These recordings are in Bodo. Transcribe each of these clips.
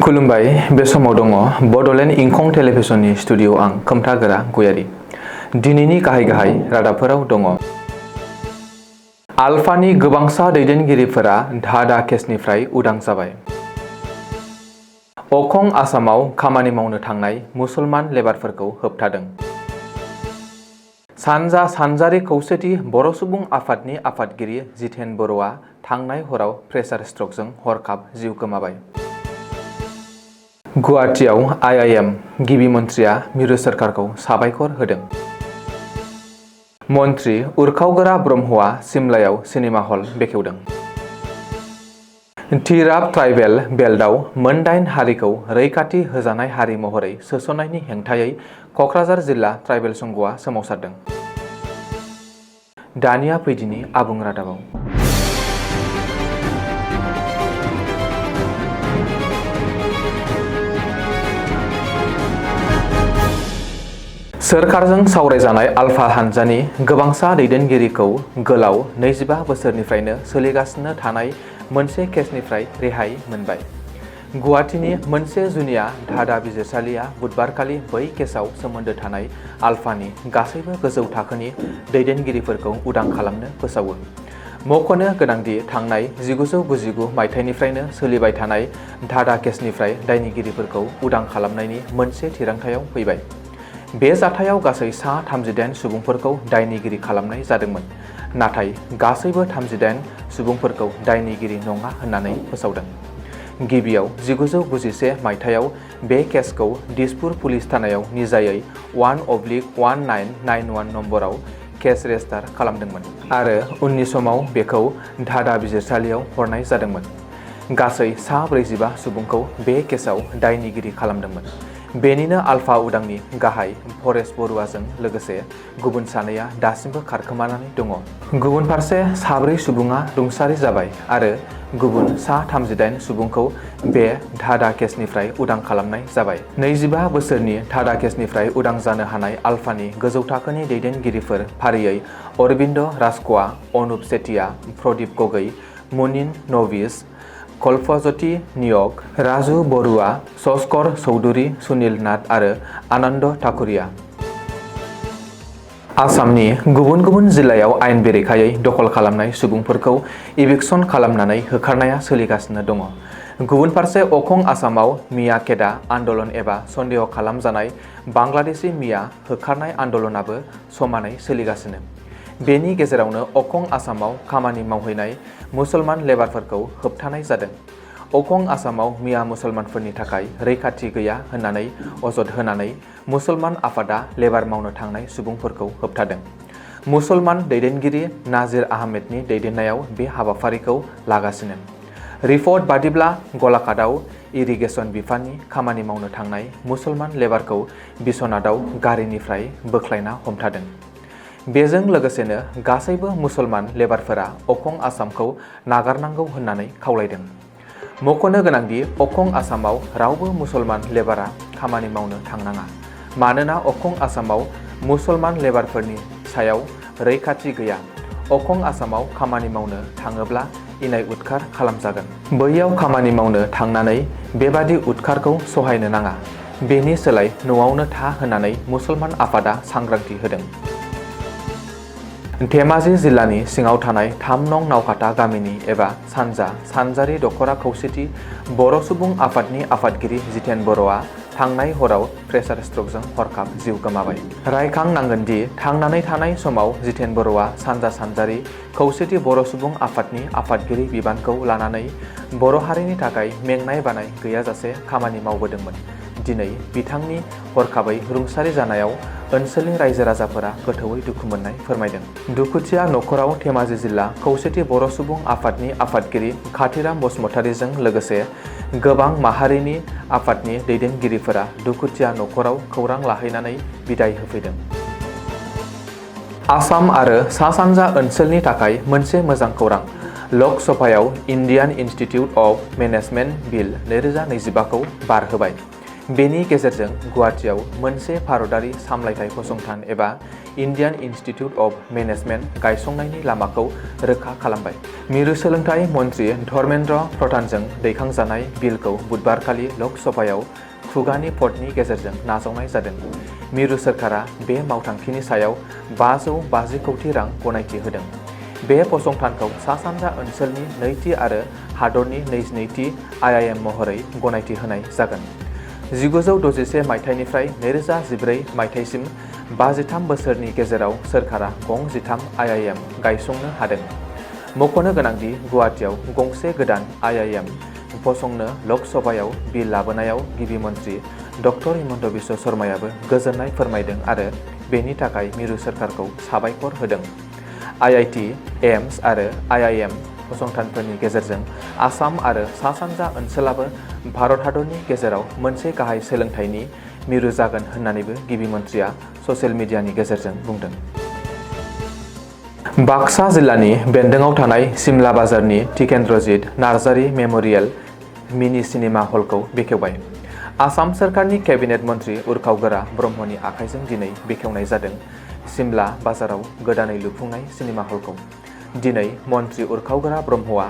खुलुमबाय बे समाव दङ बडोलेण्ड इंखं टेलिभिजननि स्टुडिअ आं खोमथागोरा गयारि। दिनैनि गाहाय रादाबफोराव दङ। आलफानि गोबांसा दैदेनगिरिफोरा धादा केसनिफ्राय उदां जाबाय। अंखं आसामाव खामानि मावनो थांनाय मुसलमान लेबारफोरखौ होबथादों। सानजा सानजारि खौसेथि बर' सुबुं आफादनि आफादगिरि जितेन बर'आ थांनाय हराव प्रेसार स्ट्रकजों हरखाब जिउ गोमाबाय। गुवाहाटीआव IIM गिबि मन्थ्रिया मिरु सोरखारखौ साबायखर होदों। मन्थ्रि उरखावगोरा ब्रह्मआ सिमलायाव सिनेमा हल बेखेवदों। तिराप ट्राइबेल बेल्टआव मोन 8 हारिखौ रैखाथि होजानाय हारि महरै सोसननायनि हेंथायै क'क्राझार जिल्ला ट्राइबेल संघआ सोमावसारदों। दानिया फैदिनि आबुं रादाबाव। सोरखारजों सावरायजानाय आलफा हान्जानि गोबांसा दैदेनगिरिखौ गोलाव 25 बोसोरनिफ्रायनो सोलिगासिनो थानाय मोनसे केसनिफ्राय रेहाय मोनबाय। गुवाहाटीनि मोनसे जुनिया धादा बिजिरसालिया बुधबारखालि बै केसआव सोमोन्दो थानाय आलफानि गासैबो गोजौ थाखोनि दैदेनगिरिफोरखौ उदां खालामनो फोसावो। मख'नो गोनांदि थांनाय 1999 मायथाइनिफ्रायनो सोलिबाय थानाय धादा केसनिफ्राय दायनिगिरिफोरखौ उदां खालामनायनि मोनसे थिरांथायाव फैबाय। बे जाथायाव गासै सा 38 सुबुंफोरखौ दायनिगिरि खालामनाय जादोंमोन, नाथाय गासैबो 38 सुबुंफोरखौ दायनिगिरि नङा होननानै फोसावदों। गिबियाव 1991 मायथाइयाव बे केसखौ दिसपुर पुलिस थानायाव निजायै 1/1991 नम्बराव केस रेजिस्टार खालामदोंमोन आरो उननि समाव बेखौ धादा बिजिरसालियाव हरनाय जादोंमोन। गासै सा 45 सुबुंखौ बे केसआव दायनिगिरि खालामदोंमोन। बेनिनो आलफा उदांनि गाहाय फरेस्ट बरुवाजों लोगोसे गुबुन सानैया दासिमबो खारखोमानानै दङ। गुबुन फारसे 4 सुबुङा रुंसारि जाबाय आरो गुबुन सा 38 सुबुंखौ बे धादा केसनिफ्राय उदां खालामनाय जाबाय। 25 बोसोरनि धादा केसनिफ्राय उदां जानो हानाय आलफानि गोजौ थाखोनि दैदेनगिरिफोर फारियै अरबिन्द राजख'वा, अनुप चेटिया, प्रदीप गगৈ, मुनिन नविस, कल्पज्योति नियोग, राजु बरुवा, सस्कर चौधुरी, सुनील नाथ आरो आनन्द ठाकुरिया। आसामनि गुबुन गुबुन जिल्लायाव आयेन बेरेखायै दखल खालामनाय सुबुंफोरखौ इभिक्सन खालामनानै होखारनाया सोलिगासिनो दङ। गुबुन फारसे अंखं आसामाव मिया केदा आन्दलन एबा सन्देह खालामजानाय बांलादेशी मिया होखारनाय आन्दलनाबो समानै सोलिगासिनो। बेनि गेजेरावनो अंखं आसामाव खामानि मावहैनाय मुसलमान लेबारफोरखौ होबथानाय जादों। अंखं आसामाव मिया मुसलमानफोरनि थाखाय रैखाथि गैया होननानै अजद होनानै मुसलमान आफादा लेबार मावनो थांनाय सुबुंफोरखौ होबथादों। मुसलमान दैदेनगिरि नाजिर आहमेदनि दैदेननायाव बे हाबाफारिखौ लागासिनो। रिपर्ट बादिब्ला गलाघाटआव इरिगेसन बिफाननि खामानि मावनो थांनाय मुसलमान लेबारखौ बिश्वनाथआव गारिनिफ्राय बोख्लायना हमथादों। बेजों लोगोसेनो गासैबो मुसलमान लेबारफोरा अंखं आसामखौ नागारनांगौ होननानै खावलायदों। मख'नो गोनांदि अंखं आसामाव रावबो मुसलमान लेबारा खामानि मावनो थांनाङा, मानोना अंखं आसामाव मुसलमान लेबारफोरनि सायाव रैखाथि गैया। अंखं आसामाव खामानि मावनो थाङोब्ला इनाय उदखार खालामजागोन। बैयाव खामानि मावनो थांनानै बेबादि उदखारखौ सहायनो नाङा। बेनि सोलाय न'आवनो था होननानै मुसलमान आफादा सांग्रांथि होदों। धेमाजि जिल्लानि सिङाव थानाय 3 नं नावकाटा गामिनि एबा सानजा सानजारि दख'रा खौसेथि बर' सुबुं आफादनि आफादगिरि जितेन बर'आ थांनाय हराव प्रेसार स्ट्रकजों हरखाब जिउ गोमाबाय। रायखांनांगोनदि थांनानै थानाय समाव जितेन बर'आ सानजा सानजारि खौसेथि बर' सुबुं आफादनि आफादगिरि बिबानखौ लानानै बर' हारिनि थाखाय मेंनाय बानाय गैयाजासे खामानि मावबोदोंमोन। दिनै बिथांनि हरखाबै रुंसारि जानायाव ओनसोलनि रायजो राजाफोरा गोथौयै दुखु मोननाय फोरमायदों। दुखुथिया नखराव धेमाजि जिल्ला खौसेथि बर' सुबुं आफादनि आफादगिरि खाथिराम बसुमतारीजों लोगोसे गोबां माहारिनि आफादनि दैदेनगिरिफोरा दुखुथिया नखराव खौरां लाहैनानै बिदाय होफैदों। आसाम आरो सा सानजा ओनसोलनि थाखाय मोनसे मोजां खौरां। लक सभायाव इन्डियान इन्स्टिट्युट अफ मेनेजमेन्ट बिल 2025 खौ बारहोबाय। बेनि गेजेरजों गुवाहाटीआव मोनसे भारतारि सामलायथाय फसंथान एबा इन्डियान इन्स्टिट्यूट अफ मेनेजमेन्ट गायसंनायनि लामाखौ रोखा खालामबाय। मिरु सोलोंथाइ मन्त्री धर्मेन्द्र प्रधानजों दैखांजानाय बिलखौ बुधबारखालि लक सभायाव खुगानि भटनि गेजेरजों नाजावनाय जादों। मिरु सोरखारा बे मावथांखिनि सायाव 550 कौटि रां गनायथि होदों। बे फसंथानखौ सा-सानजा ओनसोलनि नैथि आरो हादरनि 22थि IIM महरै गनायथि होनाय जागोन। 1961 मायथाइनिफ्राय 2014 मायथाइसिम 53 बोसोरनि गेजेराव सोरखारा गं 13 IIM गायसंनो हादों। मख'नो गोनांदि गुवाहाटीआव गंसे गोदान IIM फसंनो लक सभायाव बिल लाबोनायाव गिबि मन्त्री डक्टर हिमन्त बिश्व शर्मायाबो गोजोननाय फोरमायदों आरो बेनि थाखाय मिरु सोरखारखौ साबायखर होदों। IIT, एम्स आरो IIM फसंथानफोरनि गेजेरजों आसाम आरो सा-सानजा ओनसोलाबो भारत हादरनि गेजेराव मोनसे गाहाय सोलोंथाइनि मिरु जागोन होननानैबो गिबि मन्थ्रिया ससियेल मिडियानि गेजेरजों बुंदों। बाक्सा जिल्लानि बेन्दोंआव थानाय सिमला बाजारनि टिकेन्द्रजीत नार्जारी मेम'रियेल मिनि सिनेमा हलखौ बेखेवबाय। आसाम सोरखारनि केबिनेट मन्थ्रि उरखाव ब्रह्मनि आखाइजों दिनै बेखेवनाय जादों सिमला बाजाराव गोदानै लुफुंनाय सिनेमा हलखौ। दिनै मन्थ्रि उरखाव ब्रह्मआ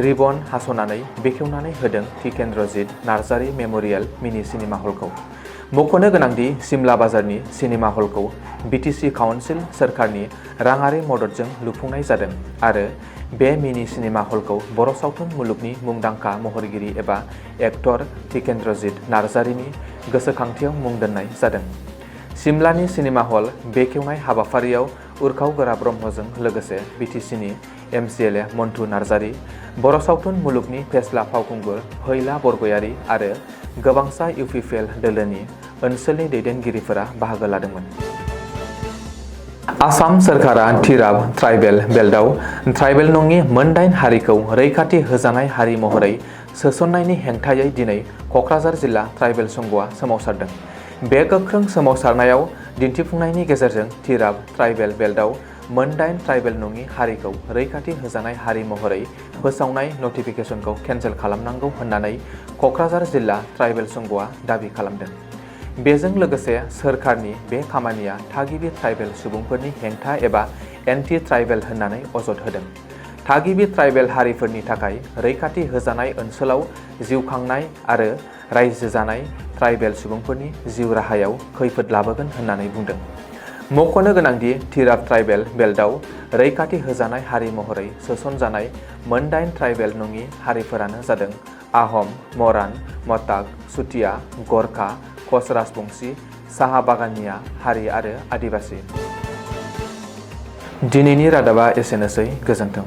रिबन हास'नानै बेखेवनानै होदों टिकेन्द्रजीत नार्जारी मेम'रियेल मिनि सिनेमा हलखौ। मख'नो गोनांदि सिमला बाजारनि सिनेमा हलखौ BTC काउन्सिल सोरखारनि राङारि मददजों लुफुंनाय जादों आरो बे मिनि सिनेमा हलखौ बर' सावथुन मुलुगनि मुंदांखा महरगिरि एबा एक्टर टिकेन्द्रजीत नार्जारीनि गोसोखांथियाव मुं दोननाय जादों। सिमलानि सिनेमा हल बेखेवनाय हाबाफारियाव उरखाव ब्रह्मजों लोगोसे BTCनि MCLA मन्टु नार्जारी, बर' सावथुन मुलुगनि फेस्ला फावखुंगुर फैला बरगयारी आरो गोबांसा UPPL दोलोनि ओनसोलनि दैदेनगिरिफोरा बाहागो लादोंमोन। आसाम सोरखारा तिराप ट्राइबेल बेल्टआव ट्राइबेल नङि मोन 8 हारिखौ रैखाथि होजानाय हारि महरै सोसननायनि हेंथायै दिनै क'क्राझार जिल्ला ट्राइबेल संघआ सोमावसारदों। बे गोख्रों सोमावसारनायाव दिन्थिफुंनायनि गेजेरजों तिराप ट्राइबेल बेल्टआव मोन 8 ट्राइबेल नङि हारिखौ रैखाथि होजानाय हारि महरै फोसावनाय नटिफिकेसनखौ केन्सेल खालामनांगौ होननानै क'क्राझार जिल्ला ट्राइबेल संघआ दाबि खालामदों। बेजों लोगोसे सोरखारनि बे खामानिया थागिबि ट्राइबेल सुबुंफोरनि हेंथा एबा एन्टि ट्राइबेल होननानै अजद होदों। थागिबि ट्राइबेल हारिफोरनि थाखाय रैखाथि होजानाय ओनसोलाव जिउ खांनाय आरो रायजो जानाय ट्राइबेल सुबुंफोरनि जिउ राहायाव खैफोद लाबोगोन होननानै बुंदों। मख'नो गोनांदि तिराप ट्राइबेल बेल्टआव रैखाथि होजानाय हारि महरै सोसनजानाय मोन 8 ट्राइबेल नङि हारिफोरानो जादों आहम, मरान, मटाक, चुटिया, गरखा, कच राजबंशी, साहा बागानिया हारि आरो आदिबासी। दिनैनि रादाबा एसेनोसै, गोजोन्थों।